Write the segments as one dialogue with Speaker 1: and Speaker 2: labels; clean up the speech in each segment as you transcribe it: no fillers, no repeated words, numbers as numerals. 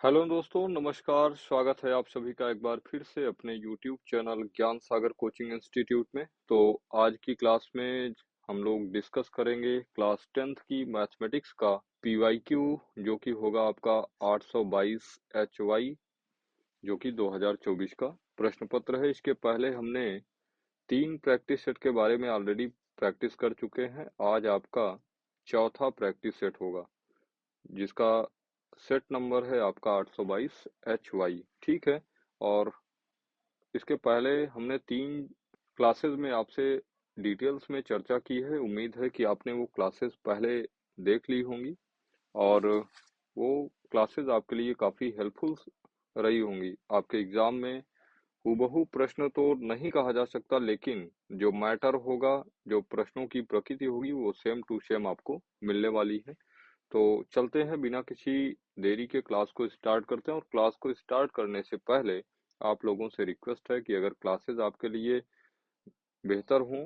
Speaker 1: Hello दोस्तों, नमस्कार। स्वागत है आप सभी का एक बार फिर से अपने यूट्यूब चैनल ज्ञान सागर कोचिंग इंस्टीट्यूट में। तो आज की क्लास में हम लोग डिस्कस करेंगे क्लास 10th की मैथमेटिक्स का पीवाईक्यू, जो कि होगा आपका 822 HY, जो कि 2024 का प्रश्न पत्र है। इसके पहले हमने 3 प्रैक्टिस सेट के बारे में ऑलरेडी प्रैक्टिस कर चुके हैं। आज आपका चौथा प्रैक्टिस सेट होगा, जिसका सेट नंबर है आपका 822 HY। ठीक है। और इसके पहले हमने 3 क्लासेस में आपसे डिटेल्स में चर्चा की है। उम्मीद है कि आपने वो क्लासेस पहले देख ली होंगी और वो क्लासेस आपके लिए काफ़ी हेल्पफुल रही होंगी। आपके एग्ज़ाम में हूबहू प्रश्न तो नहीं कहा जा सकता, लेकिन जो मैटर होगा, जो प्रश्नों की प्रकृति होगी, वो सेम टू सेम आपको मिलने वाली है। तो चलते हैं, बिना किसी देरी के क्लास को स्टार्ट करते हैं। और क्लास को स्टार्ट करने से पहले आप लोगों से रिक्वेस्ट है कि अगर क्लासेस आपके लिए बेहतर हों,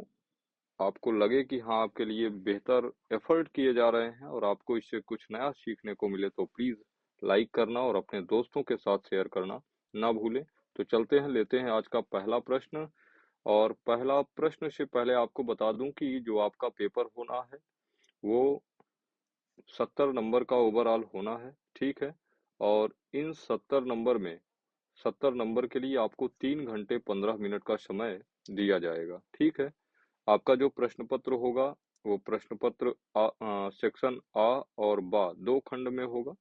Speaker 1: आपको लगे कि हाँ आपके लिए बेहतर एफर्ट किए जा रहे हैं और आपको इससे कुछ नया सीखने को मिले, तो प्लीज़ लाइक करना और अपने दोस्तों के साथ शेयर करना ना भूलें। तो चलते हैं, लेते हैं आज का पहला प्रश्न। और पहला प्रश्न से पहले आपको बता दूं कि जो आपका पेपर होना है वो 70 नंबर का ओवरऑल होना है। ठीक है। और इन 70 नंबर में 70 नंबर के लिए आपको 3 घंटे 15 मिनट का समय दिया जाएगा। ठीक है। आपका जो प्रश्न पत्र होगा वो प्रश्न पत्र सेक्शन आ और बा दो खंड में होगा।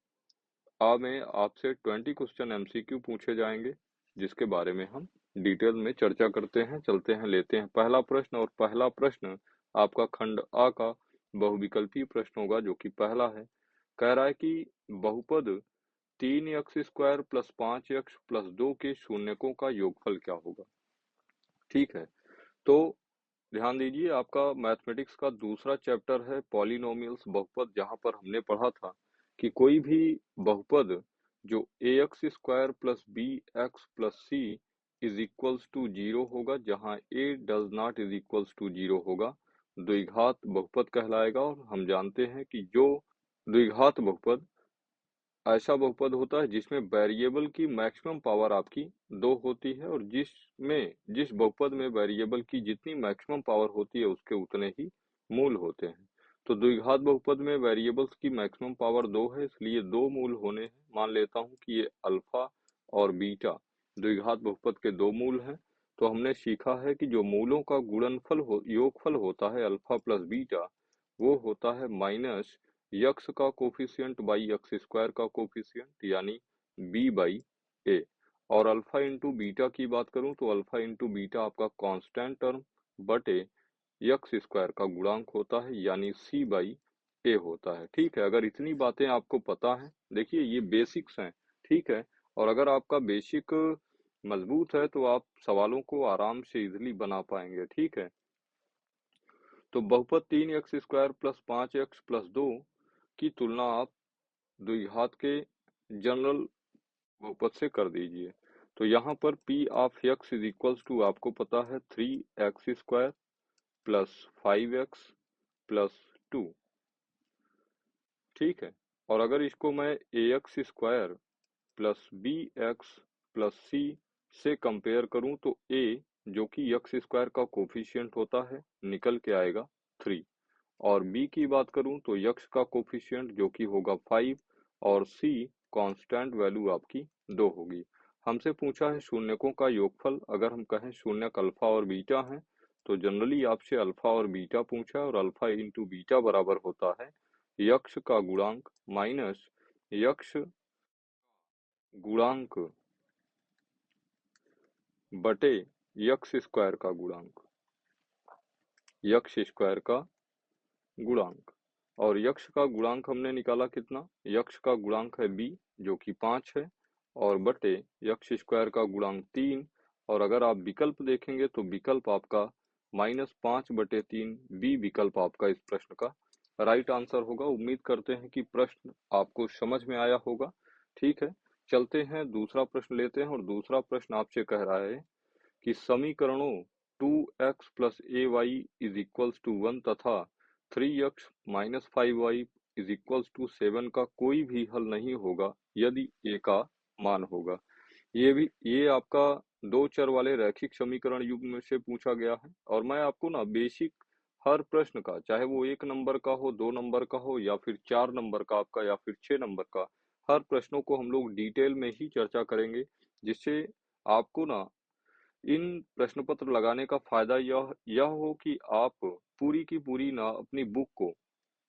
Speaker 1: आ में आपसे 20 क्वेश्चन एमसीक्यू पूछे जाएंगे, जिसके बारे में हम डिटेल में चर्चा करते हैं। चलते हैं, लेते हैं पहला प्रश्न। और पहला प्रश्न आपका खंड आ का बहुविकल्पीय प्रश्न होगा, जो कि पहला है। कह रहा है कि बहुपद 3x² प्लस 5x+2 के शून्यकों का योगफल क्या होगा। ठीक है। तो ध्यान दीजिए, आपका मैथमेटिक्स का दूसरा चैप्टर है पॉलिनोमियल्स, बहुपद, जहां पर हमने पढ़ा था कि कोई भी बहुपद जो ax² plus bx plus c is equals to 0 होगा, जहां a does not is equals to 0 होगा, द्विघात बहुपद कहलाएगा। और हम जानते हैं कि जो द्विघात बहुपद ऐसा बहुपद होता है जिसमें वेरिएबल की मैक्सिमम पावर आपकी 2 होती है, और जिस बहुपद में वेरिएबल की जितनी मैक्सिमम पावर होती है उसके उतने ही मूल होते हैं। तो द्विघात बहुपद में वेरिएबल्स की मैक्सिमम पावर 2 है, इसलिए 2 मूल होने हैं। मान लेता हूं कि ये अल्फा और बीटा द्विघात बहुपद के 2 मूल हैं। तो हमने सीखा है कि जो मूलों का योगफल होता है अल्फा प्लस बीटा, वो होता है माइनस यक्स का कोफिशियंट बाई एक्स स्क्वायर का कोफिशियंट, यानी बी बाई ए। और अल्फा इंटू बीटा की बात करूं तो अल्फा इंटू बीटा आपका कांस्टेंट टर्म बटे यक्स स्क्वायर का गुणांक होता है, यानी सी बाई ए होता है। ठीक है। अगर इतनी बातें आपको पता है, देखिए ये बेसिक्स हैं। ठीक है। और अगर आपका बेसिक मजबूत है तो आप सवालों को आराम से इजीली बना पाएंगे। ठीक है। तो बहुपद 3x² प्लस 5x+2 की तुलना आप द्विघात के जनरल बहुपद से कर दीजिए। तो यहाँ पर P of x is equals to आपको पता है 3x² प्लस 5x+2। ठीक है। और अगर इसको मैं ax² plus bx plus c से कंपेयर करूं तो a, जो कि x² का कोफिशियंट होता है, निकल के आएगा 3। और b की बात करूं तो x का कोफिशियंट जो कि होगा 5 और c कांस्टेंट वैल्यू आपकी 2 होगी। हमसे पूछा है शून्यकों का योगफल। अगर हम कहें शून्यक अल्फा और बीटा हैं, तो जनरली आपसे अल्फा और बीटा पूछा है, और अल्फा इंटू बीटा बराबर होता है यक्ष का गुणांक माइनस यक्ष गुणांक बटे यक्स स्क्वायर का गुणांक, यक्स स्क्वायर का गुणांक। और यक्ष का गुणांक हमने निकाला कितना, यक्ष का गुणांक है b, जो कि 5 है, और बटे यक्ष स्क्वायर का गुणांक 3। और अगर आप विकल्प देखेंगे तो विकल्प आपका -5/3 बी विकल्प आपका इस प्रश्न का राइट आंसर होगा। उम्मीद करते हैं कि प्रश्न आपको समझ में आया होगा। ठीक है। चलते हैं, दूसरा प्रश्न लेते हैं। और दूसरा प्रश्न आपसे कह रहा है कि समीकरणों 2x plus a y is equals to 1 तथा 3x minus 5y is equals to 7 का कोई भी हल नहीं होगा यदि ए का मान होगा। ये आपका दो चर वाले रैखिक समीकरण युग में से पूछा गया है और मैं आपको ना बेसिक हर प्रश्न का, चाहे वो 1 नंबर का हो, 2 नंबर का हो या फिर 4 नंबर का आपका या फिर 6 नंबर का, हर प्रश्नों को हम लोग डिटेल में ही चर्चा करेंगे, जिससे आपको ना इन प्रश्न पत्र लगाने का फायदा यह हो कि आप पूरी की पूरी ना अपनी बुक को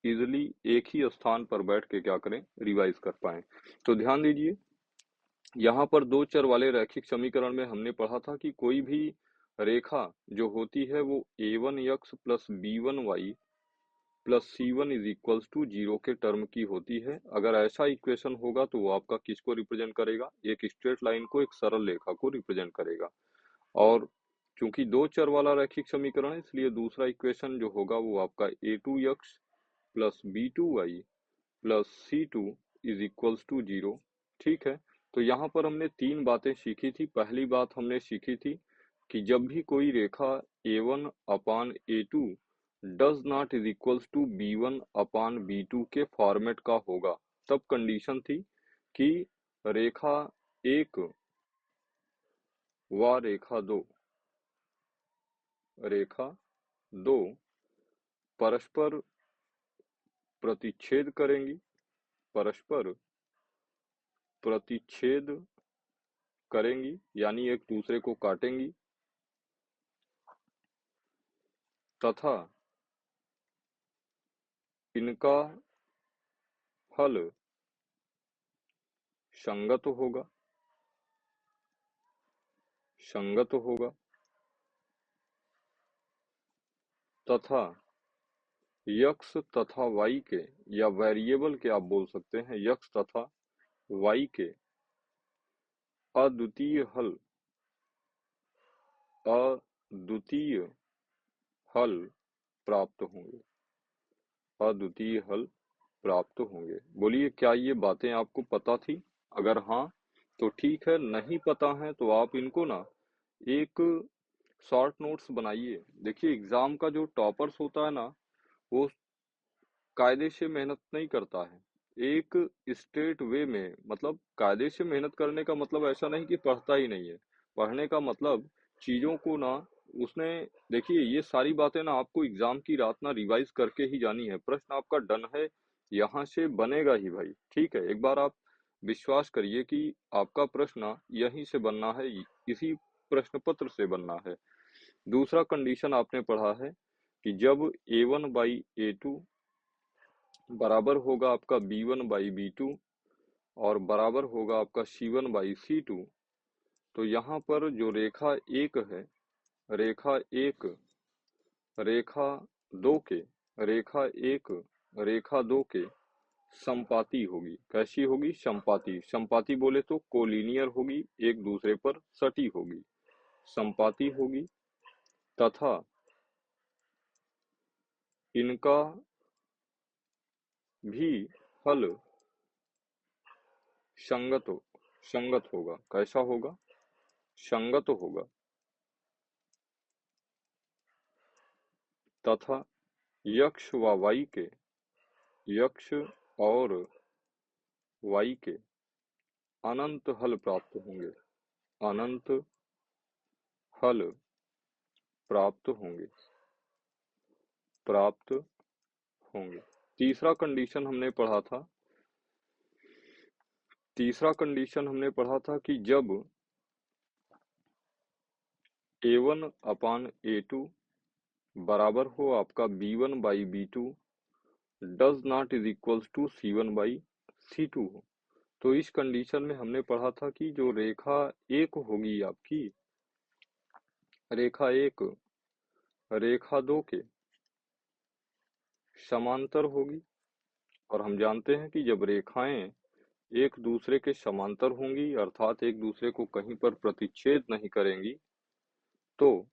Speaker 1: इजिली एक ही स्थान पर बैठ के क्या करें, रिवाइज कर पाएं। तो ध्यान दीजिए, यहाँ पर दो चर वाले रैखिक समीकरण में हमने पढ़ा था कि कोई भी रेखा जो होती है वो a1x plus b1y plus c1 is equals to 0 के टर्म की होती है। अगर ऐसा इक्वेशन होगा तो वो आपका किसको रिप्रेजेंट करेगा, एक स्ट्रेट लाइन को, एक सरल रेखा को रिप्रेजेंट करेगा। और चूंकि दो चर वाला रैखिक समीकरण है, इसलिए दूसरा इक्वेशन जो होगा वो आपका a2x plus b2y plus c2 is equals to 0। ठीक है, तो यहाँ पर हमने तीन बातें सीखी थी। पहली बात हमने सीखी थी कि जब भी कोई रेखा a1 upon a2 does not is equals to b1 upon b2 के फॉर्मेट का होगा, तब कंडीशन थी कि रेखा एक व रेखा दो परस्पर प्रतिच्छेद करेंगी, परस्पर प्रतिच्छेद करेंगी यानी एक दूसरे को काटेंगी, तथा इनका हल संगत होगा, संगत होगा तथा यक्स तथा वाई के, या वेरिएबल के आप बोल सकते हैं, यक्स तथा वाई के अद्वितीय हल, अद्वितीय हल प्राप्त होंगे, अद्वितीय हल प्राप्त होंगे। बोलिए, क्या ये बातें आपको पता थी? अगर हाँ तो ठीक है, नहीं पता है तो आप इनको ना एक शॉर्ट नोट्स बनाइए। देखिए, एग्जाम का जो टॉपर्स होता है ना, वो कायदे से मेहनत नहीं करता है, एक स्ट्रेट वे में, मतलब कायदे से मेहनत करने का मतलब ऐसा नहीं कि पढ़ता ही नहीं है। पढ़ने का मतलब चीजों को ना उसने, देखिए ये सारी बातें ना आपको एग्जाम की रात ना रिवाइज करके ही जानी है। प्रश्न आपका डन है, यहाँ से बनेगा ही भाई। ठीक है, एक बार आप विश्वास करिए कि आपका प्रश्न ना यहीं से बनना है, इसी प्रश्न पत्र से बनना है। दूसरा कंडीशन आपने पढ़ा है कि जब a1 बाई a2 बराबर होगा आपका b1 बाई b2 और बराबर होगा आपका c1 बाई c2, तो यहाँ पर जो रेखा एक है, रेखा एक रेखा दो के रेखा एक रेखा दो के संपाती होगी। कैसी होगी? संपाती। संपाती बोले तो कोलिनियर होगी, एक दूसरे पर सटी होगी, संपाती होगी तथा इनका भी हल संगत संगत होगा। कैसा होगा? संगत होगा तथा यक्ष व वाई के, यक्ष और वाई के अनंत हल प्राप्त होंगे, अनंत हल प्राप्त होंगे, प्राप्त होंगे। तीसरा कंडीशन हमने पढ़ा था, तीसरा कंडीशन हमने पढ़ा था कि जब a1 अपान a2 बराबर हो आपका b1 by b2 does not is equals to c1 by c2 हो, तो इस कंडीशन में हमने पढ़ा था कि जो रेखा एक होगी आपकी, रेखा एक रेखा दो के समांतर होगी। और हम जानते हैं कि जब रेखाएं एक दूसरे के समांतर होंगी, अर्थात एक दूसरे को कहीं पर प्रतिच्छेद नहीं करेंगी, तो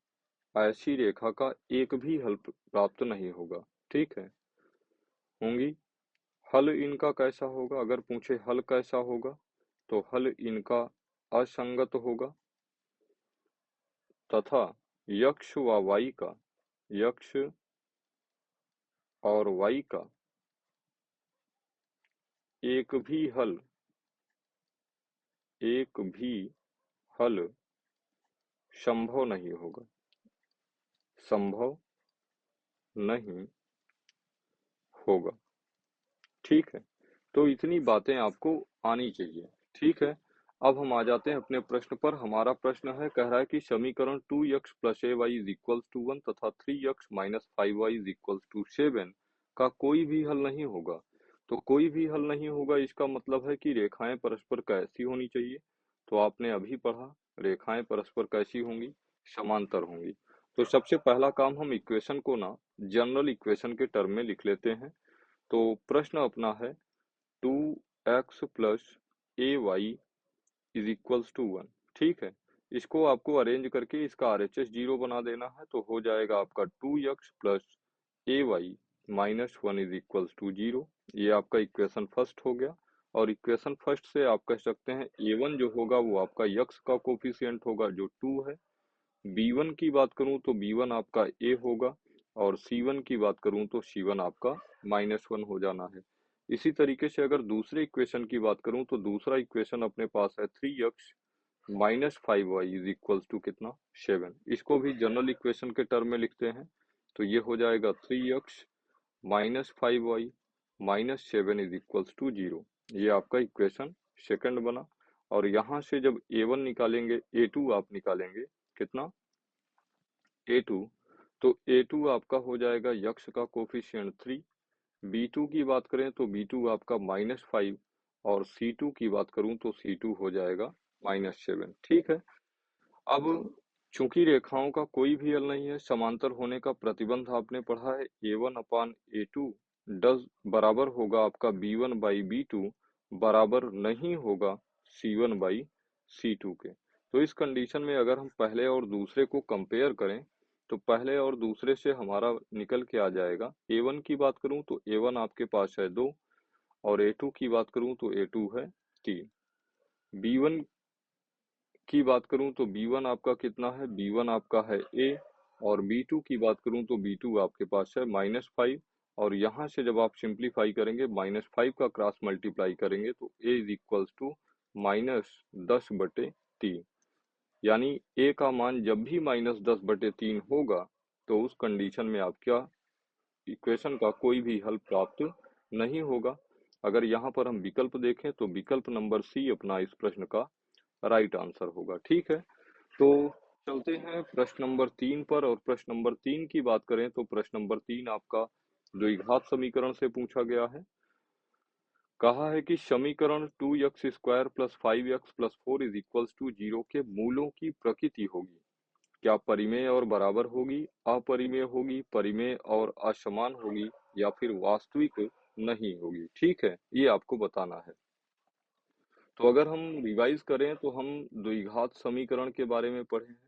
Speaker 1: ऐसी रेखा का एक भी हल प्राप्त नहीं होगा। ठीक है, होंगी। हल इनका कैसा होगा? अगर पूछे हल कैसा होगा, तो हल इनका असंगत होगा तथा यक्ष व वाई का, यक्ष और वाई का एक भी हल संभव नहीं होगा, संभव नहीं होगा। ठीक है, तो इतनी बातें आपको आनी चाहिए। ठीक है, अब हम आ जाते हैं अपने प्रश्न पर। हमारा प्रश्न है, कह रहा है कि समीकरण 2x plus a y is equal to 1 तथा 3x minus 5y is equal to 7 का कोई भी हल नहीं होगा। तो कोई भी हल नहीं होगा, इसका मतलब है कि रेखाएं परस्पर कैसी होनी चाहिए। तो आपने अभी पढ़ा, रेखाएं परस्पर कैसी होंगी, समांतर होंगी। तो सबसे पहला काम, हम इक्वेशन को ना जनरल इक्वेशन के टर्म में लिख लेते हैं। तो प्रश्न अपना है 2x plus a y is equals to 1। ठीक है, इसको आपको अरेंज करके इसका आरएचएस 0 बना देना है। तो हो जाएगा आपका 2x plus a y minus 1 is equals to 0। ये आपका इक्वेशन फर्स्ट हो गया। और इक्वेशन फर्स्ट से आप कह सकते हैं a1 जो होगा वो आपका यक्स का कोफिशिएंट होगा जो 2 है। B1 की बात करूं तो B1 आपका A होगा। और C1 की बात करूं तो C1 आपका -1 हो जाना है। इसी तरीके से अगर दूसरे इक्वेशन की बात करूं तो दूसरा इक्वेशन अपने पास है 3x minus 5y is equals to कितना, 7। इसको भी जनरल इक्वेशन के टर्म में लिखते हैं। तो ये हो जाएगा 3x minus 5y minus 7 is equals to 0। ये आपका इक्वेशन सेकंड बना। और यहाँ से जब A1 निकालेंगे, A2 आप निकालेंगे कितना, A2, तो A2 आपका हो जाएगा यक्स का कोफिशिएंट 3। B2 की बात करें तो B2 आपका -5। और C2 की बात करूं तो C2 हो जाएगा -7। ठीक है, अब चूंकि रेखाओं का कोई भी हल नहीं है, समांतर होने का प्रतिबंध आपने पढ़ा है, A1 अपान A2 डज बराबर होगा आपका B1 बाई B2, बराबर नहीं होगा C1 बाई C2 के। तो इस कंडीशन में अगर हम पहले और दूसरे को कंपेयर करें तो पहले और दूसरे से हमारा निकल के आ जाएगा। A1 की बात करूं तो A1 आपके पास है 2। और A2 की बात करूं तो A2 है 3। B1 की बात करूं तो B1 आपका कितना है, B1 आपका है A। और B2 की बात करूं तो B2 आपके पास है -5। और यहाँ से जब आप सिंप्लीफाई करेंगे, -5 का क्रॉस मल्टीप्लाई करेंगे तो A इज इक्वल्स टू -10/3। यानी A का मान जब भी -10/3 होगा तो उस कंडीशन में आप क्या, इक्वेशन का कोई भी हल प्राप्त नहीं होगा। अगर यहाँ पर हम विकल्प देखें तो विकल्प नंबर सी अपना इस प्रश्न का राइट आंसर होगा। ठीक है, तो चलते हैं प्रश्न नंबर 3 पर। और प्रश्न नंबर 3 की बात करें तो प्रश्न नंबर 3 आपका द्विघात समीकरण से पूछा गया है। कहा है कि समीकरण 2x square plus 5x plus 4 is equals to 0 के मूलों की प्रकृति होगी। क्या परिमेय और बराबर होगी, अपरिमेय होगी, परिमेय और असमान होगी, या फिर वास्तविक नहीं होगी। ठीक है, ये आपको बताना है। तो अगर हम रिवाइज करें तो हम द्विघात समीकरण के बारे में पढ़े हैं।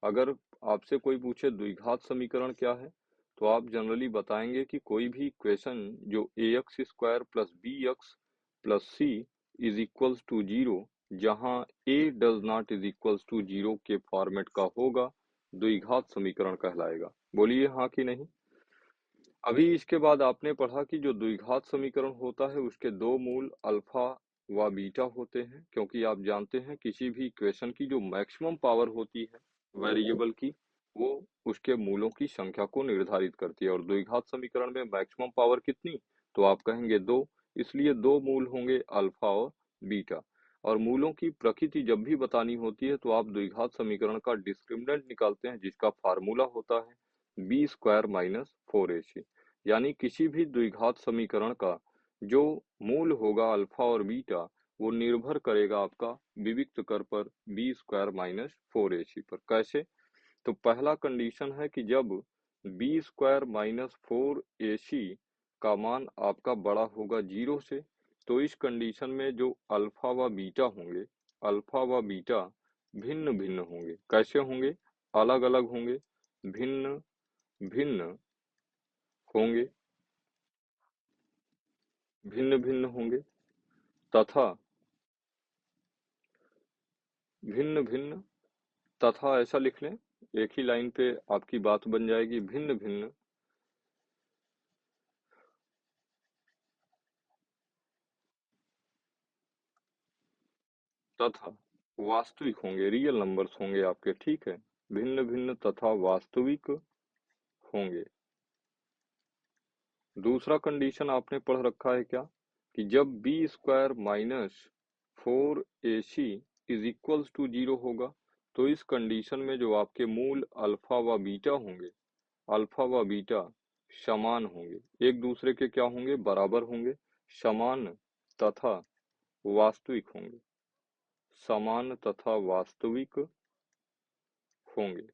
Speaker 1: अगर आपसे कोई पूछे द्विघात समीकरण क्या है, तो आप जनरली बताएंगे कि कोई भी इक्वेशन जो ax square plus bx plus c is equals to 0, जहां a does not is equals to 0 के फॉर्मेट का होगा, द्विघात समीकरण कहलाएगा। बोलिए हाँ कि नहीं। अभी इसके बाद आपने पढ़ा कि जो द्विघात समीकरण होता है उसके दो मूल अल्फा व बीटा होते हैं, क्योंकि आप जानते हैं किसी भी इक्वेशन की जो मैक्सिमम पावर होती है वेरिएबल की, वो उसके मूलों की संख्या को निर्धारित करती है। और द्विघात समीकरण में मैक्सिमम पावर कितनी, तो आप कहेंगे 2। इसलिए दो मूल होंगे अल्फा और बीटा। और मूलों की प्रकृति जब भी बतानी होती है तो आप द्विघात समीकरण का डिस्क्रिमिनेंट निकालते हैं, जिसका फार्मूला होता है बी स्क्वायर माइनस 4ac। यानी किसी भी द्विघात समीकरण का जो मूल होगा अल्फा और बीटा, वो निर्भर करेगा आपका विविक्त कर पर बी स्क्वायर माइनस 4ac पर। कैसे, तो पहला कंडीशन है कि जब बी स्क्वायर माइनस 4ac का मान आपका बड़ा होगा 0 से, तो इस कंडीशन में जो अल्फा व बीटा होंगे, अल्फा व बीटा भिन्न भिन्न होंगे। कैसे होंगे, अलग अलग होंगे, भिन्न भिन्न होंगे, भिन्न भिन्न होंगे, तथा भिन्न भिन्न, तथा ऐसा लिख लें, एक ही लाइन पे आपकी बात बन जाएगी, भिन्न भिन्न तथा वास्तविक होंगे, रियल नंबर्स होंगे आपके, ठीक है। भिन्न भिन्न तथा वास्तविक होंगे। दूसरा कंडीशन आपने पढ़ रखा है क्या, कि जब b square minus 4ac is equals to 0 होगा, तो इस कंडीशन में जो आपके मूल अल्फा व बीटा होंगे, अल्फा व बीटा समान होंगे, एक दूसरे के क्या होंगे, बराबर होंगे, समान तथा वास्तविक होंगे, समान तथा वास्तविक होंगे,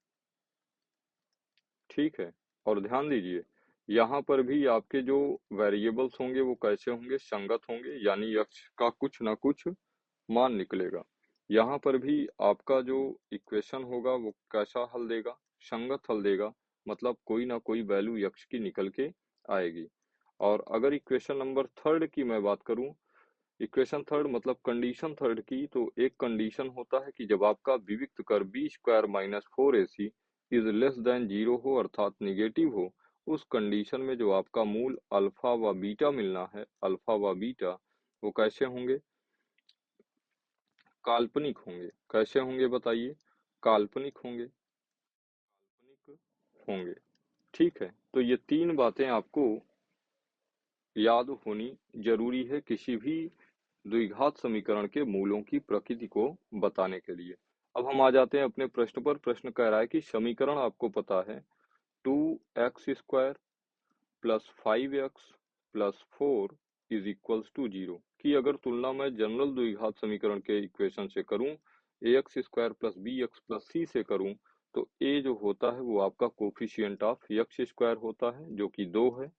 Speaker 1: ठीक है। और ध्यान दीजिए, यहाँ पर भी आपके जो वेरिएबल्स होंगे वो कैसे होंगे, संगत होंगे, यानी यक्ष का कुछ ना कुछ मान निकलेगा। यहाँ पर भी आपका जो इक्वेशन होगा वो कैसा हल देगा, संगत हल देगा, मतलब कोई ना कोई वैल्यू यक्ष की निकल के आएगी। और अगर इक्वेशन नंबर थर्ड की मैं बात करूं, इक्वेशन थर्ड मतलब कंडीशन थर्ड की, तो एक कंडीशन होता है कि जब आपका विविक्त कर b square minus 4ac is less than 0 हो, अर्थात निगेटिव हो, उस कंडीशन में जो आपका मूल अल्फा व बीटा मिलना है, अल्फा व बीटा, वो कैसे होंगे, काल्पनिक होंगे। कैसे होंगे बताइए, काल्पनिक होंगे, काल्पनिक होंगे, ठीक है। तो ये तीन बातें आपको याद होनी जरूरी है किसी भी द्विघात समीकरण के मूलों की प्रकृति को बताने के लिए। अब हम आ जाते हैं अपने प्रश्न पर। प्रश्न कह रहा है कि समीकरण आपको पता है 2x² plus 5x plus 4 is equals to 0 की अगर तुलना मैं जनरल द्विघात समीकरण के इक्वेशन से करूं, ax² plus bx plus c से करूं, तो a जो होता है वो आपका कोफिशिएंट ऑफ x² होता है जो कि 2 है,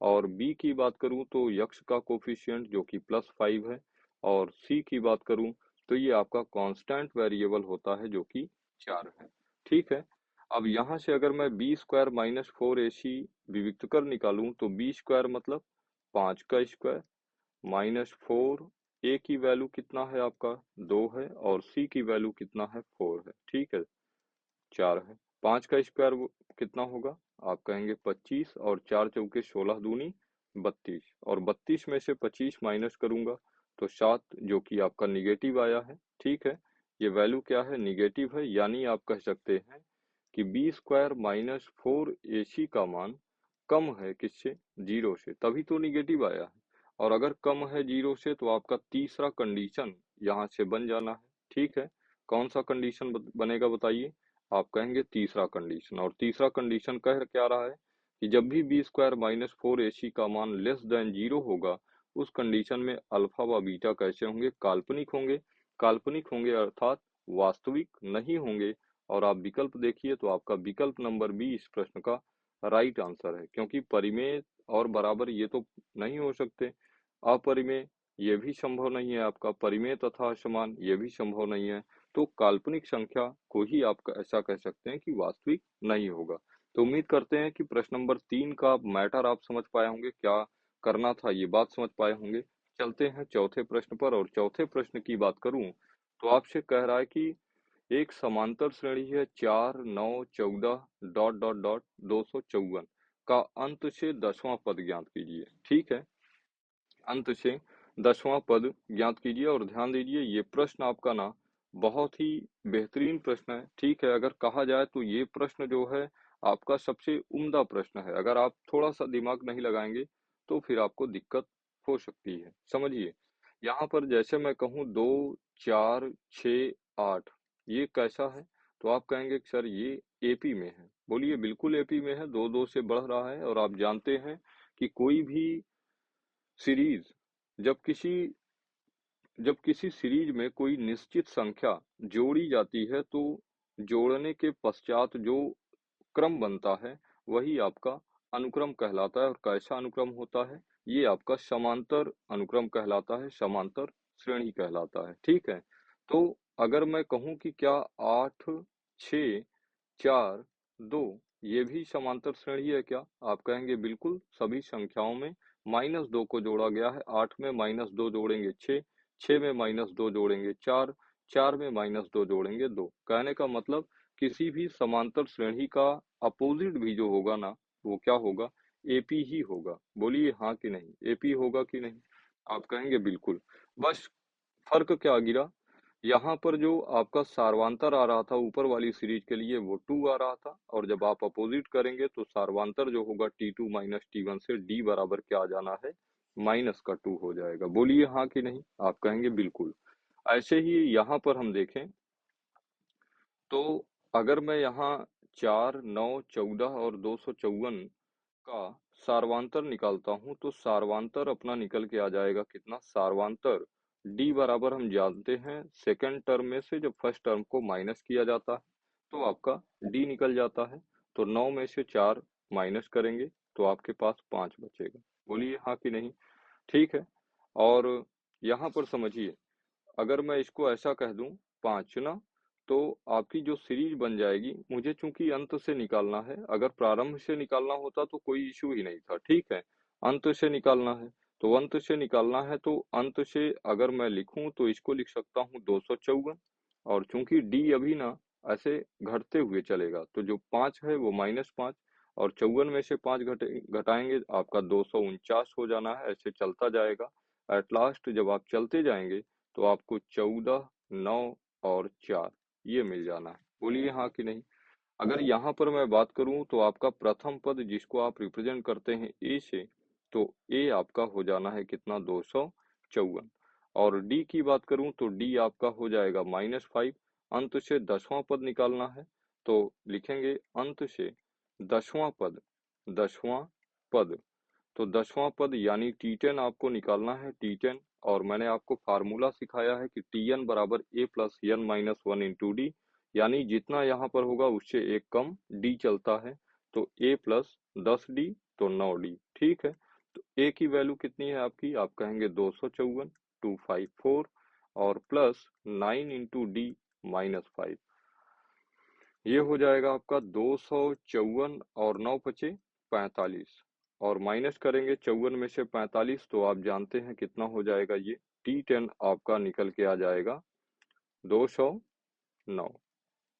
Speaker 1: और b की बात करूं तो यक्ष का कोफिशिएंट जो कि +5 है, और c की बात करूं तो ये आपका कांस्टेंट वेरिएबल होता है जो कि 4 है, ठीक है। अब यहाँ से अगर मैं बी स्क्वायर माइनस 4ac विविक्त कर निकालूं, तो बी स्क्वायर मतलब 5 का स्क्वायर माइनस 4, ए की वैल्यू कितना है आपका 2 है, और सी की वैल्यू कितना है 4 है, ठीक है, 4 है। 5 का स्क्वायर कितना होगा, आप कहेंगे 25, और 4 चौके 16 दूनी 32, और 32 में से 25 माइनस करूंगा तो 7, जो कि आपका निगेटिव आया है, ठीक है। ये वैल्यू क्या है, निगेटिव है, यानी आप कह सकते हैं कि बी स्क्वायर माइनस 4ac का मान कम है किससे, 0 से, तभी तो निगेटिव आया है। और अगर कम है 0 से तो आपका तीसरा कंडीशन यहाँ से बन जाना है, ठीक है। कौन सा कंडीशन बनेगा बताइए, आप कहेंगे तीसरा कंडीशन, और तीसरा कंडीशन कह क्या रहा है कि जब भी बी स्क्वायर माइनस 4ac का मान लेस देन 0 होगा, उस कंडीशन में अल्फा व बीटा कैसे होंगे, काल्पनिक होंगे। काल्पनिक होंगे अर्थात वास्तविक नहीं होंगे। और आप विकल्प देखिए तो आपका विकल्प नंबर बी इस प्रश्न का राइट आंसर है, क्योंकि परिमेय और बराबर ये तो नहीं हो सकते, अपरिमेय ये भी संभव नहीं है, आपका परिमेय तथा समान ये भी संभव नहीं है, तो काल्पनिक संख्या को ही आप ऐसा कह सकते हैं कि वास्तविक नहीं होगा। तो उम्मीद करते हैं कि प्रश्न नंबर 3 का मैटर आप समझ पाए होंगे, क्या करना था ये बात समझ पाए होंगे। चलते हैं चौथे प्रश्न पर, और चौथे प्रश्न की बात करूं तो आपसे कह रहा है कि एक समांतर श्रेणी है 4, 9, 14 डॉट डॉट डॉट 254 का अंत से 10वां पद ज्ञात कीजिए, ठीक है। अंत से 10वां पद ज्ञात कीजिए, और ध्यान दीजिए ये प्रश्न आपका ना बहुत ही बेहतरीन प्रश्न है, ठीक है। अगर कहा जाए तो ये प्रश्न जो है आपका सबसे उम्दा प्रश्न है, अगर आप थोड़ा सा दिमाग नहीं लगाएंगे तो फिर आपको दिक्कत हो सकती है। समझिए, यहाँ पर जैसे मैं कहूँ 2, 4, 6, 8, ये कैसा है, तो आप कहेंगे कि सर ये एपी में है। बोलिए बिल्कुल एपी में है, 2 2 से बढ़ रहा है। और आप जानते हैं कि कोई भी सीरीज जब किसी जब किसी सीरीज में कोई निश्चित संख्या जोड़ी जाती है, तो जोड़ने के पश्चात जो क्रम बनता है वही आपका अनुक्रम कहलाता है। और कैसा अनुक्रम होता है, ये आपका समांतर अनुक्रम कहलाता है, समांतर श्रेणी कहलाता है, ठीक है। तो अगर मैं कहूं कि क्या 8, 6, 4, 2 ये भी समांतर श्रेणी है क्या, आप कहेंगे बिल्कुल, सभी संख्याओं में -2 को जोड़ा गया है। 8 में -2 जोड़ेंगे 6, 6 में -2 जोड़ेंगे 4, 4 में -2 जोड़ेंगे 2। कहने का मतलब किसी भी समांतर श्रेणी का अपोजिट भी जो होगा ना, वो क्या होगा, एपी ही होगा। बोलिए हाँ कि नहीं, एपी होगा कि नहीं, आप कहेंगे बिल्कुल। बस फर्क क्या गिरा, यहाँ पर जो आपका सारवांतर आ रहा था ऊपर वाली सीरीज के लिए वो 2 आ रहा था, और जब आप अपोजिट करेंगे तो सारवांतर जो होगा T2 माइनस T1 से D बराबर क्या आ जाना है, माइनस का 2 हो जाएगा। बोलिए हाँ कि नहीं? आप कहेंगे बिल्कुल। ऐसे ही यहाँ पर हम देखें तो अगर मैं यहाँ 4, 9, 14 और 254 का सारवांतर निकालता हूँ तो सारवांतर अपना निकल के आ जाएगा कितना, सारवांतर d बराबर हम जानते हैं सेकंड टर्म में से जब फर्स्ट टर्म को माइनस किया जाता है तो आपका d निकल जाता है। तो 9 में से 4 माइनस करेंगे तो आपके पास 5 बचेगा। बोलिए हाँ कि नहीं? ठीक है। और यहाँ पर समझिए, अगर मैं इसको ऐसा कह दूं 5 ना, तो आपकी जो सीरीज बन जाएगी, मुझे चूंकि अंत से निकालना है, अगर प्रारंभ से निकालना होता तो कोई इशू ही नहीं था, ठीक है। अंत से निकालना है तो अंत से निकालना है, तो अंत से अगर मैं लिखूं तो इसको लिख सकता हूं 254, और चूंकि डी अभी ना ऐसे घटते हुए चलेगा तो जो 5 है वो -5, और 54 में से 5 घटाएंगे आपका 249 हो जाना है, ऐसे चलता जाएगा। एट लास्ट जब आप चलते जाएंगे तो आपको 14, 9 और 4 ये मिल जाना है। बोलिए हाँ कि नहीं? अगर यहाँ पर मैं बात करूं तो आपका प्रथम पद जिसको आप रिप्रेजेंट करते हैं ए से, तो ए आपका हो जाना है कितना, 254। और डी की बात करूं तो डी आपका हो जाएगा -5। अंत से 10वां पद निकालना है तो लिखेंगे अंत से 10वां पद, 10वां पद। तो 10वां पद यानी T10 आपको निकालना है, T10। और मैंने आपको फार्मूला सिखाया है कि Tn बराबर a plus n minus 1 into D, यानी जितना यहाँ पर होगा उससे एक कम d चलता है, तो a प्लस 10d तो 9d। ठीक है। तो a की वैल्यू कितनी है आपकी, आप कहेंगे 254, 254, और प्लस 9 इंटू डी -5, ये हो जाएगा आपका 254, और 9 बचे 45, और माइनस करेंगे 54 में से 45 तो आप जानते हैं कितना हो जाएगा, ये T10 आपका निकल के आ जाएगा 209।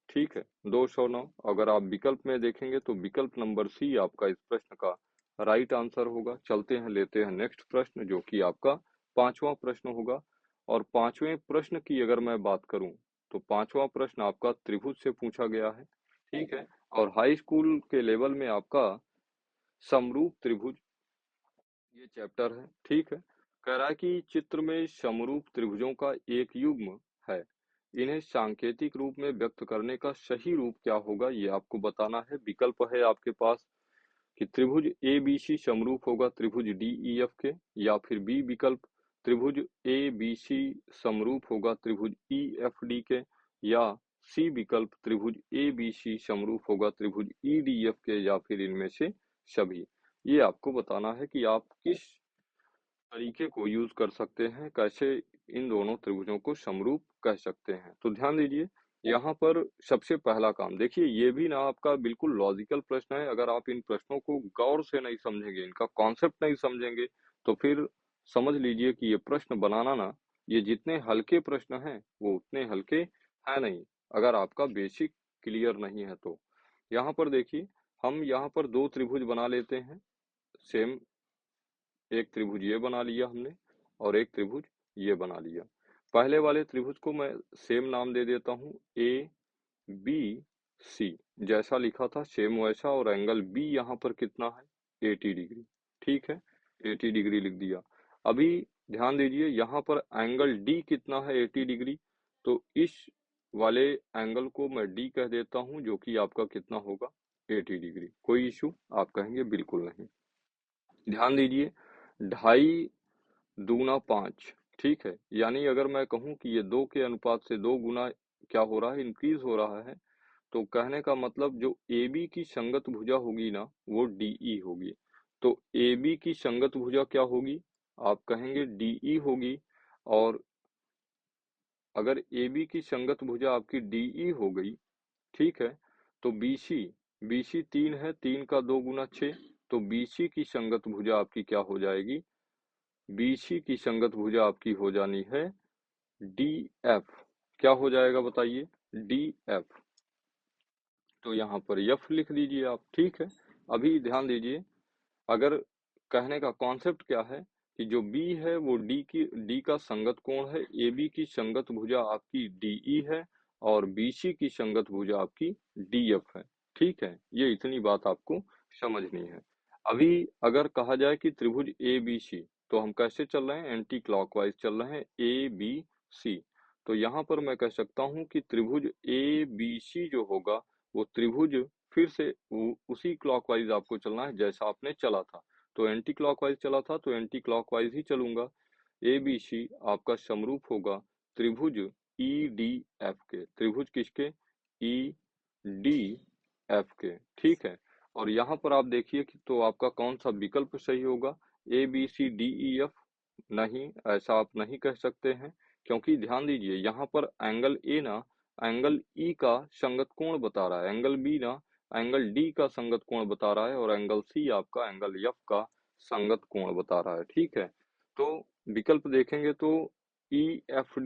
Speaker 1: ठीक है, 209। अगर आप विकल्प में देखेंगे तो विकल्प नंबर सी आपका इस प्रश्न का राइट आंसर होगा। चलते हैं, लेते हैं नेक्स्ट प्रश्न जो कि आपका 5वां प्रश्न होगा। और 5वें प्रश्न की अगर मैं बात करूं तो 5वां प्रश्न आपका त्रिभुज से पूछा गया है। ठीक है। और हाई स्कूल के लेवल में आपका समरूप त्रिभुज ये चैप्टर है। ठीक है। कह रहा है कि चित्र में समरूप त्रिभुजों का एक युग्म है, इन्हें सांकेतिक रूप में व्यक्त करने का सही रूप क्या होगा, ये आपको बताना है। विकल्प है आपके पास कि त्रिभुज ए बी सी समरूप होगा त्रिभुज डी ई एफ के, या फिर बी विकल्प त्रिभुज ए बी सी समरूप होगा त्रिभुज ई एफ डी के, या सी विकल्प त्रिभुज ए बी सी समरूप होगा त्रिभुज ई डी एफ के, या फिर इनमें से सभी। ये आपको बताना है कि आप किस तरीके को यूज कर सकते हैं, कैसे इन दोनों त्रिभुजों को समरूप कह सकते हैं। तो ध्यान दीजिए, यहाँ पर सबसे पहला काम देखिए, ये भी ना आपका बिल्कुल लॉजिकल प्रश्न है। अगर आप इन प्रश्नों को गौर से नहीं समझेंगे, इनका कॉन्सेप्ट नहीं समझेंगे, तो फिर समझ लीजिए कि ये प्रश्न बनाना ना, ये जितने हल्के प्रश्न हैं वो उतने हल्के हैं नहीं, अगर आपका बेसिक क्लियर नहीं है तो। यहाँ पर देखिए, हम यहाँ पर दो त्रिभुज बना लेते हैं सेम, एक त्रिभुज ये बना लिया हमने और एक त्रिभुज ये बना लिया। पहले वाले त्रिभुज को मैं सेम नाम दे देता हूँ, ए बी सी, जैसा लिखा था सेम वैसा, और एंगल बी यहाँ पर कितना है, 80 डिग्री। ठीक है, 80 डिग्री लिख दिया। अभी ध्यान दीजिए, यहाँ पर एंगल डी कितना है, 80 डिग्री, तो इस वाले एंगल को मैं डी कह देता हूँ, जो कि आपका कितना होगा, 80 डिग्री। कोई इशू? आप कहेंगे बिल्कुल नहीं। ध्यान दीजिए, 2.5 दूना 5, ठीक है। यानी अगर मैं कहूं कि ये 2 के अनुपात से 2 गुना क्या हो रहा है, इंक्रीज हो रहा है, तो कहने का मतलब जो ए बी की संगत भुजा होगी ना वो डीई होगी। तो ए बी की संगत भुजा क्या होगी, आप कहेंगे डीई होगी। और अगर ए बी की संगत भुजा आपकी डीई हो गई, ठीक है, तो बीसी, बीसी 3 है, 3 का 2 गुना 6, तो बीसी की संगत भुजा आपकी क्या हो जाएगी, बीसी की संगत भुजा आपकी हो जानी है डी एफ। क्या हो जाएगा बताइए, डी एफ। तो यहाँ पर एफ लिख दीजिए आप। ठीक है। अभी ध्यान दीजिए, अगर कहने का कॉन्सेप्ट क्या है कि जो बी है वो डी का संगत कोण है, ए बी की संगत भुजा आपकी डीई है और बीसी की संगत भुजा आपकी डीएफ है। ठीक है, ये इतनी बात आपको समझनी है। अभी अगर कहा जाए कि त्रिभुज ए बी सी, तो हम कैसे चल रहे हैं, एंटी क्लॉकवाइज चल रहे हैं, ए बी सी। तो यहाँ पर मैं कह सकता हूँ कि त्रिभुज ए बी सी जो होगा वो त्रिभुज फिर से उसी क्लॉकवाइज आपको चलना है जैसा आपने चला था। तो एंटी क्लॉकवाइज चला था तो एंटी क्लॉकवाइज ही चलूंगा। ए बी सी आपका समरूप होगा त्रिभुज ई डी एफ के, त्रिभुज किसके, ई डी एफ के। ठीक है, और यहाँ पर आप देखिए कि तो आपका कौन सा विकल्प सही होगा, A B C D E F. नहीं, ऐसा आप नहीं कह सकते हैं, क्योंकि ध्यान दीजिए यहाँ पर एंगल ए ना एंगल ई का संगत कोण बता रहा है, एंगल बी ना एंगल डी का संगत कोण बता रहा है, और एंगल सी आपका एंगल एफ का संगत कोण बता रहा है। ठीक है, तो विकल्प देखेंगे तो ई एफ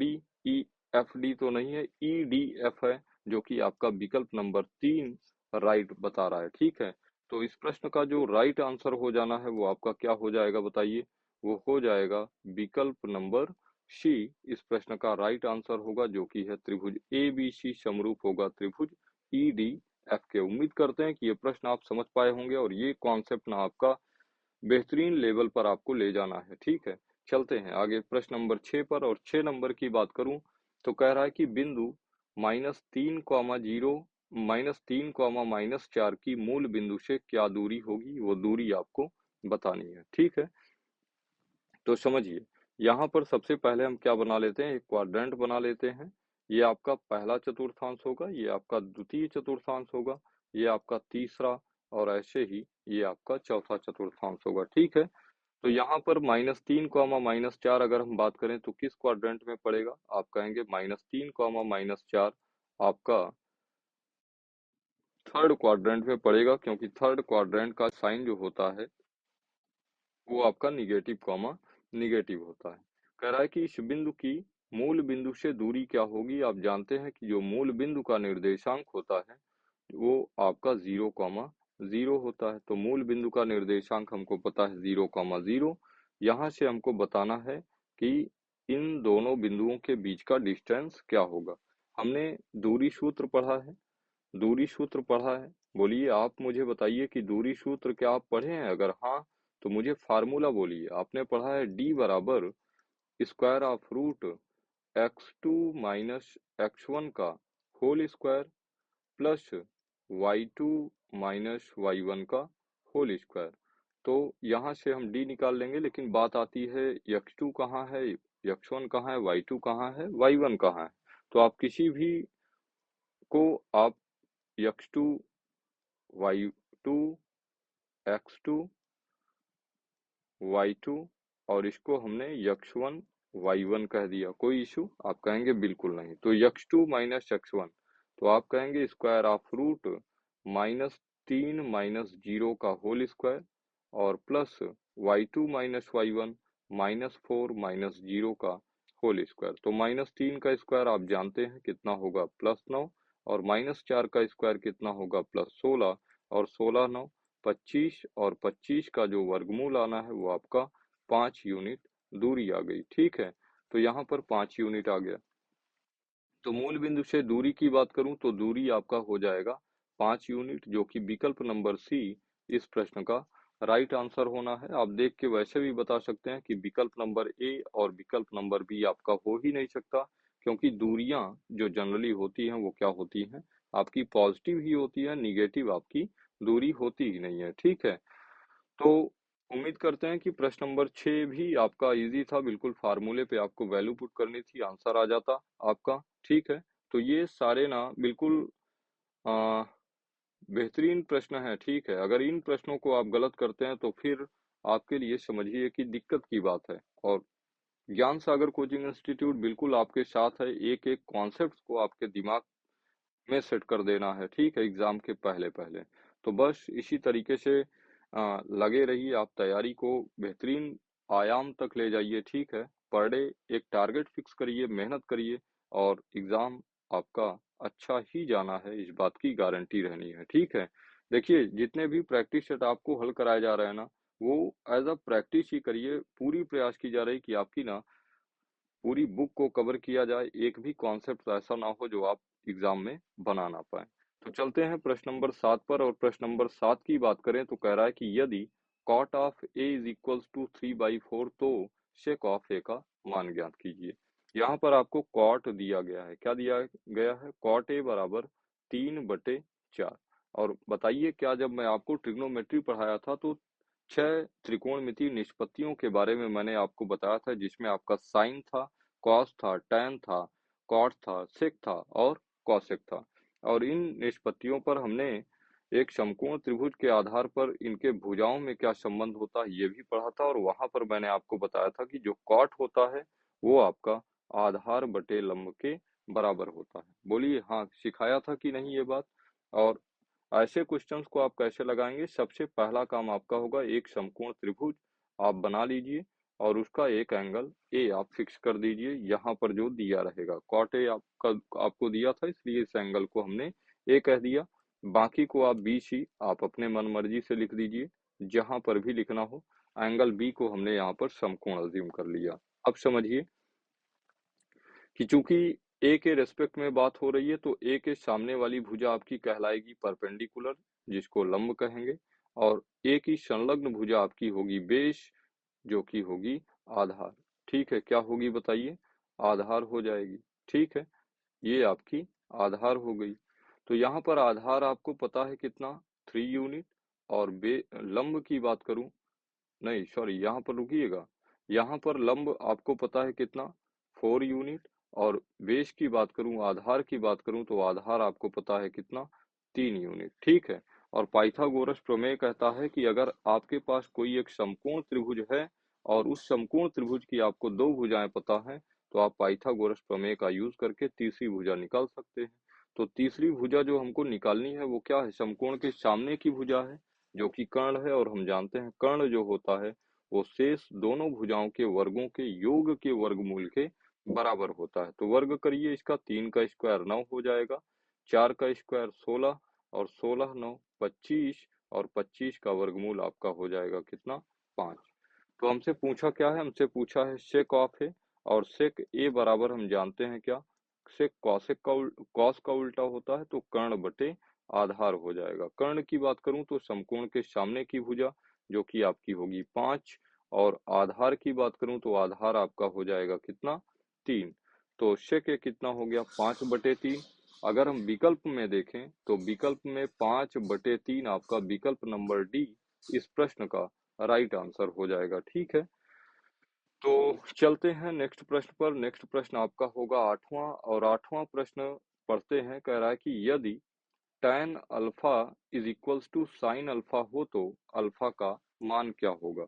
Speaker 1: डी तो नहीं है, ई डी एफ है, जो कि आपका विकल्प नंबर 3 राइट बता रहा है। ठीक है, तो इस प्रश्न का जो राइट आंसर हो जाना है वो आपका क्या हो जाएगा बताइए, वो हो जाएगा विकल्प नंबर सी। इस प्रश्न का राइट आंसर होगा, जो कि है त्रिभुज ए बी सी समरूप होगा त्रिभुज ई डी एफ के। उम्मीद करते हैं कि ये प्रश्न आप समझ पाए होंगे और ये कॉन्सेप्ट ना आपका बेहतरीन लेवल पर आपको ले जाना है। ठीक है, चलते हैं आगे प्रश्न नंबर 6 पर। और 6 नंबर की बात करूं तो कह रहा है कि बिंदु -3, 0 -3, -4 की मूल बिंदु से क्या दूरी होगी, वो दूरी आपको बतानी है। ठीक है, तो समझिए यहाँ पर सबसे पहले हम क्या बना लेते हैं, एक क्वाड्रेंट बना लेते हैं। ये आपका पहला चतुर्थांश होगा, ये आपका द्वितीय चतुर्थांश होगा, ये आपका तीसरा, और ऐसे ही ये आपका चौथा चतुर्थांश होगा। ठीक है, तो यहाँ पर -3, -4 अगर हम बात करें तो किस क्वाड्रेंट में पड़ेगा, आप कहेंगे -3, -4 आपका थर्ड क्वाड्रेंट में पड़ेगा, क्योंकि थर्ड क्वाड्रेंट का साइन जो होता है वो आपका निगेटिव होता है। कह रहा है कि इस बिंदु की मूल बिंदु से दूरी क्या होगी। आप जानते हैं कि जो मूल बिंदु का निर्देशांक होता है वो आपका 0, होता है। तो मूल बिंदु का निर्देशांक हमको पता है 0, यहाँ से हमको बताना है कि इन दोनों बिंदुओं के बीच का डिस्टेंस क्या होगा। हमने दूरी सूत्र पढ़ा है, बोलिए आप मुझे बताइए कि दूरी सूत्र क्या आप पढ़े हैं, अगर हाँ तो मुझे फार्मूला बोलिए। आपने पढ़ा है d बराबर square of root x2 minus x1 का whole square plus y2 minus y1 का होल स्क्वायर। तो यहाँ से हम d निकाल लेंगे, लेकिन बात आती है x2 कहाँ है, x1 कहाँ है, y2 कहाँ है, y1 कहाँ है। तो आप किसी भी को आप x2 y2 x2 y2 और इसको हमने x1 y1 कह दिया, कोई इशू, आप कहेंगे बिल्कुल नहीं। तो x2 माइनस x1, तो आप कहेंगे स्क्वायर ऑफ रूट -3 - 0 का होल स्क्वायर और प्लस y2 माइनस y1 -4 -0 का होल स्क्वायर। तो -3 का स्क्वायर आप जानते हैं कितना होगा, +9, और -4 का स्क्वायर कितना होगा, +16, और 16 9 25, और 25 का जो वर्गमूल आना है वो आपका 5 यूनिट दूरी आ गई। ठीक है, तो यहाँ पर 5 यूनिट आ गया। तो मूल बिंदु से दूरी की बात करूं तो दूरी आपका हो जाएगा 5 यूनिट, जो कि विकल्प नंबर सी इस प्रश्न का राइट आंसर होना है। आप देख के वैसे भी बता सकते हैं कि विकल्प नंबर ए और विकल्प नंबर बी आपका हो ही नहीं सकता, क्योंकि दूरियां जो जनरली होती हैं वो क्या होती हैं, आपकी पॉजिटिव ही होती है, निगेटिव आपकी दूरी होती ही नहीं है। ठीक है, तो उम्मीद करते हैं कि प्रश्न नंबर 6 भी आपका इजी था, बिल्कुल फार्मूले पे आपको वैल्यू पुट करनी थी, आंसर आ जाता आपका। ठीक है, तो ये सारे ना बिल्कुल आ, बेहतरीन प्रश्न है। ठीक है, अगर इन प्रश्नों को आप गलत करते हैं तो फिर आपके लिए समझिए कि दिक्कत की बात है। और ज्ञान सागर कोचिंग इंस्टीट्यूट बिल्कुल आपके साथ है, एक एक कॉन्सेप्ट को आपके दिमाग में सेट कर देना है। ठीक है, एग्जाम के पहले पहले तो बस इसी तरीके से लगे रहिए, आप तैयारी को बेहतरीन आयाम तक ले जाइए। ठीक है, पर डे एक टारगेट फिक्स करिए, मेहनत करिए, और एग्जाम आपका अच्छा ही जाना है, इस बात की गारंटी रहनी है। ठीक है, देखिए जितने भी प्रैक्टिस सेट आपको हल कराए जा रहे हैं ना, वो एज अ प्रैक्टिस ही करिए। पूरी प्रयास की जा रही कि आपकी ना पूरी बुक को कवर किया जाए, एक भी कॉन्सेप्ट ऐसा ना हो जो आप एग्जाम में बना ना पाए। तो चलते हैं प्रश्न नंबर 7 पर, और प्रश्न नंबर 7 की बात करें तो कह रहा है कि यदि cot of A is equals to 3/4 तो सेक ऑफ ए का मान ज्ञात कीजिए। यहाँ पर आपको कॉट दिया गया है, क्या दिया गया है, कॉट ए बराबर 3/4। और बताइए, क्या जब मैं आपको ट्रिग्नोमेट्री पढ़ाया था तो 6 त्रिकोणमितीय निष्पत्तियों के बारे में मैंने आपको बताया था, जिसमें आपका साइन था, कॉस था, टैन था, कॉट था, सेक था और कॉसेक था। और इन निष्पत्तियों पर हमने एक समकोण त्रिभुज के आधार पर इनके भुजाओं में क्या संबंध होता है ये भी पढ़ा था, और वहां पर मैंने आपको बताया था कि जो कॉट होता है वो आपका आधार बटे लंब के बराबर होता है। बोलिए हाँ, सिखाया था कि नहीं ये बात। और ऐसे क्वेश्चंस को आप कैसे लगाएंगे, सबसे पहला काम आपका होगा, एक समकोण त्रिभुज आप बना लीजिए और उसका एक एंगल ए आप फिक्स कर दीजिए। यहाँ पर जो दिया रहेगा कॉट ए आपका आपको दिया था, इसलिए इस एंगल को हमने ए कह दिया। बाकी को आप बी सी आप अपने मन मर्जी से लिख दीजिए, जहां पर भी लिखना हो। एंगल बी को हमने यहाँ पर समकोण अज्यूम कर लिया। अब समझिए कि चूंकि ए के रेस्पेक्ट में बात हो रही है तो ए के सामने वाली भुजा आपकी कहलाएगी परपेंडिकुलर, जिसको लंब कहेंगे, और ए की संलग्न भुजा आपकी होगी बेस, जो कि होगी आधार। ठीक है, क्या होगी बताइए, आधार हो जाएगी। ठीक है, ये आपकी आधार हो गई। तो यहाँ पर आधार आपको पता है कितना, 3 यूनिट। और बे लंब की बात करूं, नहीं सॉरी, यहाँ पर रुकिएगा, यहाँ पर लंब आपको पता है कितना, 4 यूनिट। और बेस की बात करूं, आधार की बात करूं, तो आधार आपको पता है कितना, 3 यूनिट। ठीक है। और पाइथागोरस प्रमेय कहता है कि अगर आपके पास कोई एक समकोण त्रिभुज है और उस समकोण त्रिभुज की आपको दो भुजाएं पता है, तो आप पाइथागोरस प्रमेय का यूज करके तीसरी भुजा निकाल सकते हैं। तो तीसरी भुजा जो हमको निकालनी है वो क्या है, समकोण के सामने की भुजा है, जो कि कर्ण है। और हम जानते हैं कर्ण जो होता है वो शेष दोनों भुजाओं के वर्गों के योग के वर्गमूल के बराबर होता है। तो वर्ग करिए इसका, 3 का स्क्वायर 9 हो जाएगा, 4 का स्क्वायर 16, और 16 9 25, और 25 का वर्गमूल आपका हो जाएगा कितना, 5। तो हमसे पूछा क्या है, हमसे पूछा है सेक ऑफ ए, और सेक ए बराबर हम जानते हैं क्या, सेक कॉसेक का कॉस का उल्टा होता है, तो कर्ण बटे आधार हो जाएगा। कर्ण की बात करूं तो समकोण के सामने की भुजा, जो कि आपकी होगी 5। और आधार की बात करूं तो आधार आपका हो जाएगा कितना, 3। तो सेक ए कितना हो गया, 5/3। अगर हम विकल्प में देखें तो विकल्प में 5/3 आपका विकल्प नंबर डी इस प्रश्न का राइट आंसर हो जाएगा। ठीक है, तो चलते हैं नेक्स्ट प्रश्न पर। नेक्स्ट प्रश्न आपका होगा 8वां, और 8वां प्रश्न पढ़ते हैं। कह रहा है कि यदि tan alpha is equals to sine alpha हो तो अल्फा का मान क्या होगा।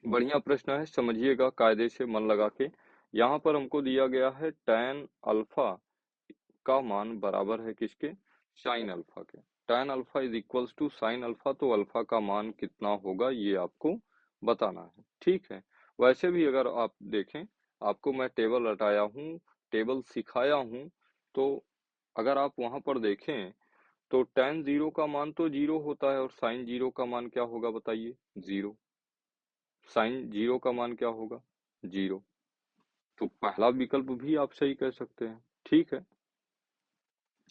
Speaker 1: बढ़िया प्रश्न है, समझिएगा कायदे से मन लगा के। यहाँ पर हमको दिया गया है tan अल्फा का मान बराबर है किसके, साइन अल्फा के। tan alpha is equals to sine alpha, तो अल्फा का मान कितना होगा ये आपको बताना है। ठीक है, वैसे भी अगर आप देखें, आपको मैं टेबल रटाया हूँ, टेबल सिखाया हूँ, तो अगर आप वहां पर देखें तो tan 0 का मान तो 0 होता है, और साइन 0 का मान क्या होगा बताइए, 0। साइन 0 का मान क्या होगा, 0। तो पहला विकल्प भी आप सही कह सकते हैं। ठीक है,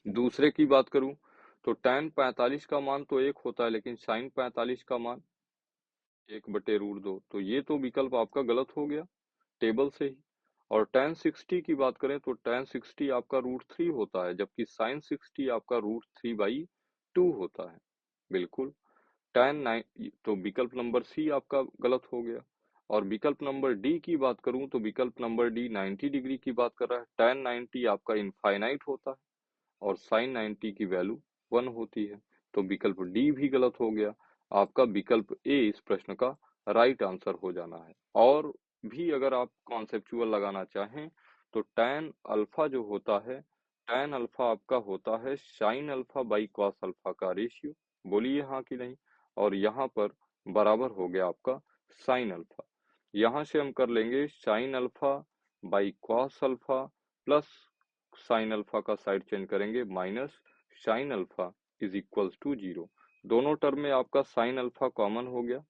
Speaker 1: दूसरे की बात करूं तो tan 45 का मान तो 1 होता है, लेकिन साइन 45 का मान 1/√2। तो ये तो विकल्प आपका गलत हो गया टेबल से ही। और tan 60 की बात करें तो tan 60 आपका √3 होता है, जबकि sin 60 आपका √3/2 होता है। बिल्कुल। tan 9, तो विकल्प नंबर सी आपका गलत हो गया। और विकल्प नंबर डी की बात करूं तो विकल्प नंबर डी 90 डिग्री की बात कर रहा है। tan 90 आपका इनफाइनाइट होता है, और साइन 90 की वैल्यू 1 होती है। तो विकल्प डी भी गलत हो गया। आपका विकल्प ए इस प्रश्न का राइट आंसर हो जाना है। और भी अगर आप कॉन्सेप्चुअल लगाना चाहें तो tan अल्फा जो होता है, tan अल्फा आपका होता है sign alpha by cos alpha का रेशियो। बोलिए हाँ कि नहीं। और यहाँ पर बराबर हो गया आपका साइन अल्फा। यहाँ से हम कर लेंगे sine alpha by cos alpha plus sine alpha का साइड चेंज करेंगे minus sine alpha is equals to 0। दोनों टर्म में आपका साइन अल्फा कॉमन हो गया,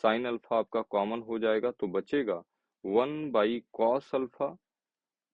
Speaker 1: साइन अल्फा आपका कॉमन हो जाएगा तो बचेगा 1/cos alpha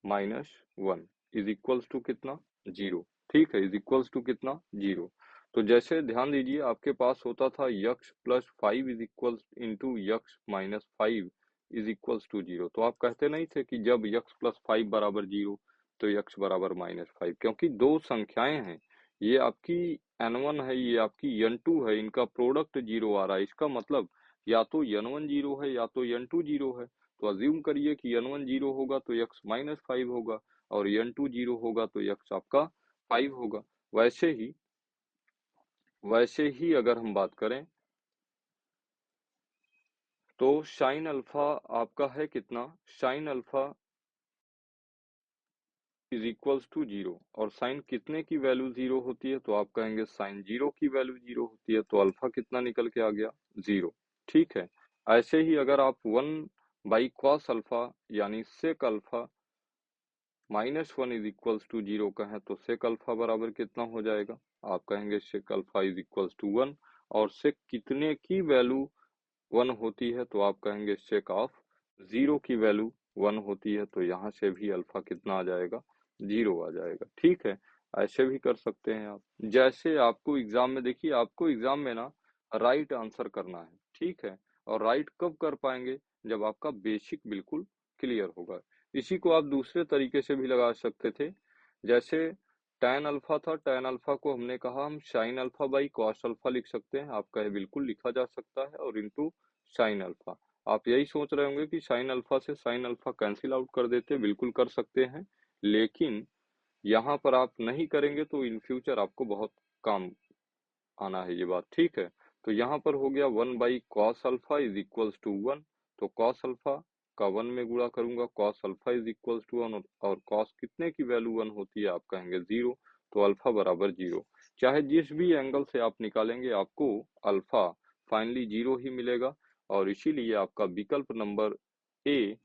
Speaker 1: -1 is equals to कितना, 0। ठीक है, इज इक्वल्स टू कितना, 0। तो जैसे ध्यान दीजिए आपके पास होता था x plus 5 is equals into x minus 5 is equals to 0। तो आप कहते नहीं थे कि जब यक्स प्लस 5 बराबर 0 तो यक्स बराबर -5, क्योंकि दो संख्याएं हैं, ये आपकी n1 है, ये आपकी n2 है, इनका प्रोडक्ट 0 आ रहा है। इसका मतलब या तो n1 0 है या तो n2 0 है। तो अज्यूम करिए कि n1 0 होगा तो x -5 होगा और n2 0 होगा तो x आपका 5 होगा। वैसे ही अगर हम बात करें तो साइन अल्फा आपका है कितना, sine alpha is equals to 0। और साइन कितने की वैल्यू 0 होती है, तो आप कहेंगे साइन 0 की वैल्यू 0 होती है, तो अल्फा कितना निकल के आ गया, 0। ठीक है, ऐसे ही अगर आप 1/cos अल्फा यानी sec alpha -1 is equals to 0 कहें तो सेक अल्फा बराबर कितना हो जाएगा, आप कहेंगे sec alpha is equals to 1। और सेक कितने की वैल्यू 1 होती है, तो आप कहेंगे सेक ऑफ 0 की वैल्यू 1 होती है, तो यहाँ से भी अल्फा कितना आ जाएगा, 0 आ जाएगा। ठीक है, ऐसे भी कर सकते हैं आप। जैसे आपको एग्जाम में, देखिए आपको एग्जाम में ना राइट आंसर करना है। ठीक है, और राइट कब कर पाएंगे, जब आपका बेसिक बिल्कुल क्लियर होगा। इसी को आप दूसरे तरीके से भी लगा सकते थे। जैसे tan अल्फा था, tan अल्फा को हमने कहा हम sign alpha by cos alpha लिख सकते हैं। आप कहे बिल्कुल लिखा जा सकता है, और इंटू साइन अल्फा। आप यही सोच रहे होंगे कि साइन अल्फा से साइन अल्फा कैंसिल आउट कर देते, बिल्कुल कर सकते हैं, लेकिन यहाँ पर आप नहीं करेंगे तो इन फ्यूचर आपको बहुत काम आना है ये बात। ठीक है, तो यहाँ पर हो गया 1/cos alpha is equals to 1। तो cos अल्फा का 1 में गुणा करूंगा, cos alpha is equals to 1, और cos कितने की वैल्यू 1 होती है, आप कहेंगे 0। तो अल्फा बराबर 0। चाहे जिस भी एंगल से आप निकालेंगे आपको अल्फा फाइनली 0 ही मिलेगा, और इसीलिए आपका विकल्प नंबर ए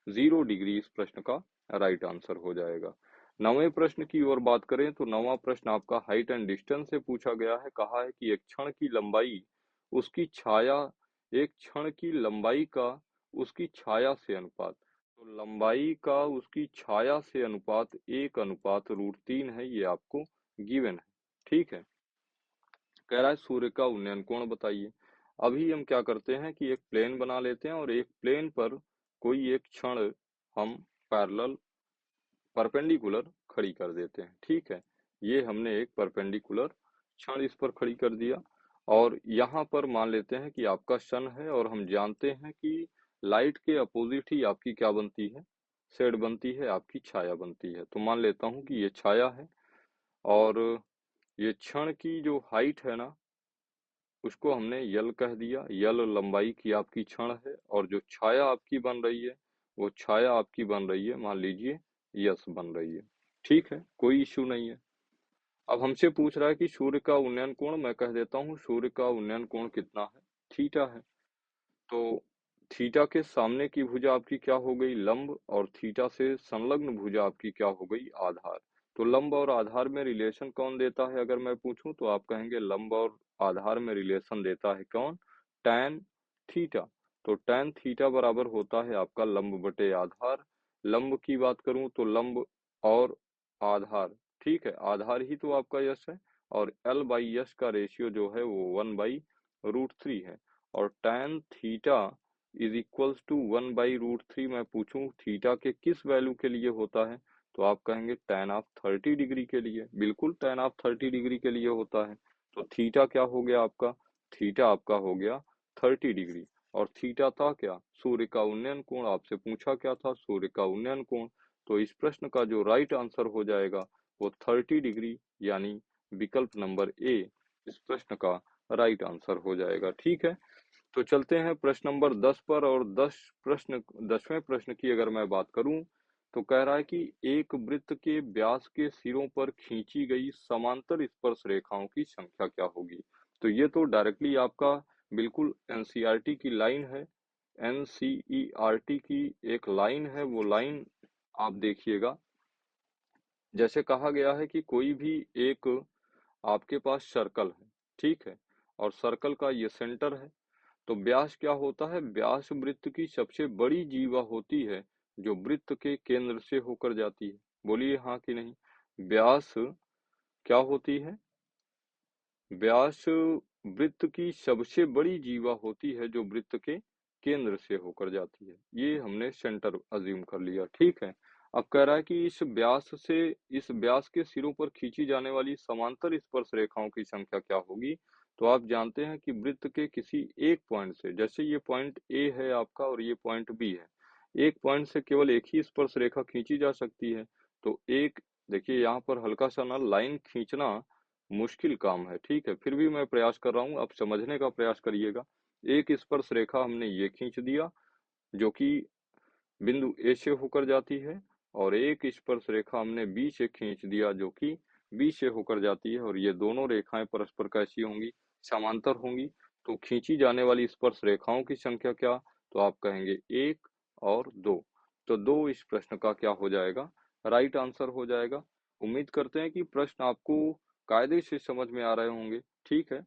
Speaker 1: 0 डिग्री इस प्रश्न का राइट आंसर हो जाएगा। 9वें प्रश्न की ओर बात करें तो 9वां प्रश्न आपका हाइट एंड डिस्टेंस से पूछा गया है। कहा है कि एक क्षण की लंबाई उसकी छाया, एक क्षण की लंबाई का उसकी छाया से अनुपात। तो लंबाई का उसकी छाया से अनुपात 1:√3 है, ये आपको गिवन है। ठीक है, कह रहा है सूर्य का उन्नयन कोण बताइए। अभी हम क्या करते हैं कि एक प्लेन बना लेते हैं, और एक प्लेन पर कोई एक क्षण हम पैरेलल परपेंडिकुलर खड़ी कर देते हैं। ठीक है, ये हमने एक परपेंडिकुलर क्षण इस पर खड़ी कर दिया, और यहाँ पर मान लेते हैं कि आपका सन है, और हम जानते हैं कि लाइट के अपोजिट ही आपकी क्या बनती है, शेड बनती है, आपकी छाया बनती है। तो मान लेता हूँ कि ये छाया है, और ये क्षण की जो हाइट है ना, उसको हमने यल कह दिया। यल लंबाई की आपकी क्षण है, और जो छाया आपकी बन रही है वो छाया आपकी बन रही है, मान लीजिए यस बन रही है। ठीक है, कोई इश्यू नहीं है। अब हमसे पूछ रहा है कि सूर्य का उन्नयन कोण, मैं कह देता हूँ सूर्य का उन्नयन कोण कितना है, थीटा है। तो थीटा के सामने की भुजा आपकी क्या हो गई, लंब, और थीटा से संलग्न भुजा आपकी क्या हो गई, आधार। तो लंब और आधार में रिलेशन कौन देता है, अगर मैं पूछूं तो आप कहेंगे लंब और आधार में रिलेशन देता है कौन, tan थीटा। तो tan थीटा बराबर होता है आपका लंब बटे आधार। लंब की बात करूं तो लंब और आधार, ठीक है, आधार ही तो आपका यश है, और L/यश का रेशियो जो है वो 1/√3 है। और tan theta is equals to 1/√3, मैं पूछूं थीटा के किस वैल्यू के लिए होता है, तो आप कहेंगे tan ऑफ 30 डिग्री के लिए। बिल्कुल tan ऑफ 30 डिग्री के लिए होता है। तो थीटा क्या हो गया आपका, थीटा आपका हो गया 30 डिग्री। और थीटा था क्या, सूर्य का उन्नयन कोण, आपसे पूछा क्या था, सूर्य का उन्नयन कोण। तो इस प्रश्न का जो राइट आंसर हो जाएगा वो 30 डिग्री, यानी विकल्प नंबर ए इस प्रश्न का राइट आंसर हो जाएगा। ठीक है, तो चलते हैं प्रश्न नंबर 10 पर। और 10वें प्रश्न की अगर मैं बात करूं तो कह रहा है कि एक वृत्त के व्यास के सिरों पर खींची गई समांतर स्पर्श रेखाओं की संख्या क्या होगी। तो ये तो डायरेक्टली आपका बिल्कुल एनसीईआरटी की लाइन है, एनसीईआरटी की एक लाइन है। वो लाइन आप देखिएगा, जैसे कहा गया है कि कोई भी एक आपके पास सर्कल है, ठीक है, और सर्कल का ये सेंटर है। तो व्यास क्या होता है? व्यास वृत्त की सबसे बड़ी जीवा होती है जो वृत्त के केंद्र से होकर जाती है। बोलिए हाँ कि नहीं? व्यास क्या होती है? व्यास वृत्त की सबसे बड़ी जीवा होती है जो वृत्त के केंद्र से होकर जाती है। ये हमने सेंटर अज्यूम कर लिया, ठीक है। अब कह रहा है कि इस व्यास के सिरों पर खींची जाने वाली समांतर स्पर्श रेखाओं की संख्या क्या होगी? तो आप जानते हैं कि वृत्त के किसी एक पॉइंट से, जैसे ये पॉइंट ए है आपका और ये पॉइंट बी है, एक पॉइंट से केवल एक ही स्पर्श रेखा खींची जा सकती है। तो एक देखिए यहाँ पर हल्का सा ना लाइन खींचना मुश्किल काम है, ठीक है? फिर भी मैं प्रयास कर रहा हूँ, आप समझने का प्रयास करिएगा। एक स्पर्श रेखा हमने ये खींच दिया, जो कि बिंदु ए से होकर जाती है, और एक स्पर्श रेखा हमने बी से खींच दिया, जो कि बी से होकर जाती है, और ये दोनों रेखाएं परस्पर कैसी होंगी? समांतर होंगी। तो खींची जाने वाली स्पर्श रेखाओं की संख्या क्या? तो आप कहेंगे 1 और 2। तो 2 इस प्रश्न का क्या हो जाएगा? राइट आंसर हो जाएगा। उम्मीद करते हैं कि प्रश्न आपको कायदे से समझ में आ रहे होंगे, ठीक है?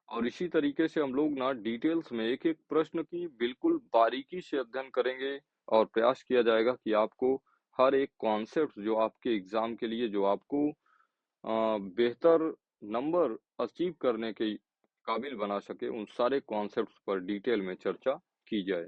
Speaker 1: और इसी तरीके से हम लोग ना डिटेल्स में एक-एक प्रश्न की बिल्कुल बारीकी से अध्ययन करेंगे, और प्रयास किया जाएगा कि आपको हर एक कॉन्सेप्ट जो आपके एग्जाम के लिए, जो आपको बेहतर नंबर अचीव करने के काबिल बना सके, उन सारे कॉन्सेप्ट्स पर डिटेल में चर्चा की जाए।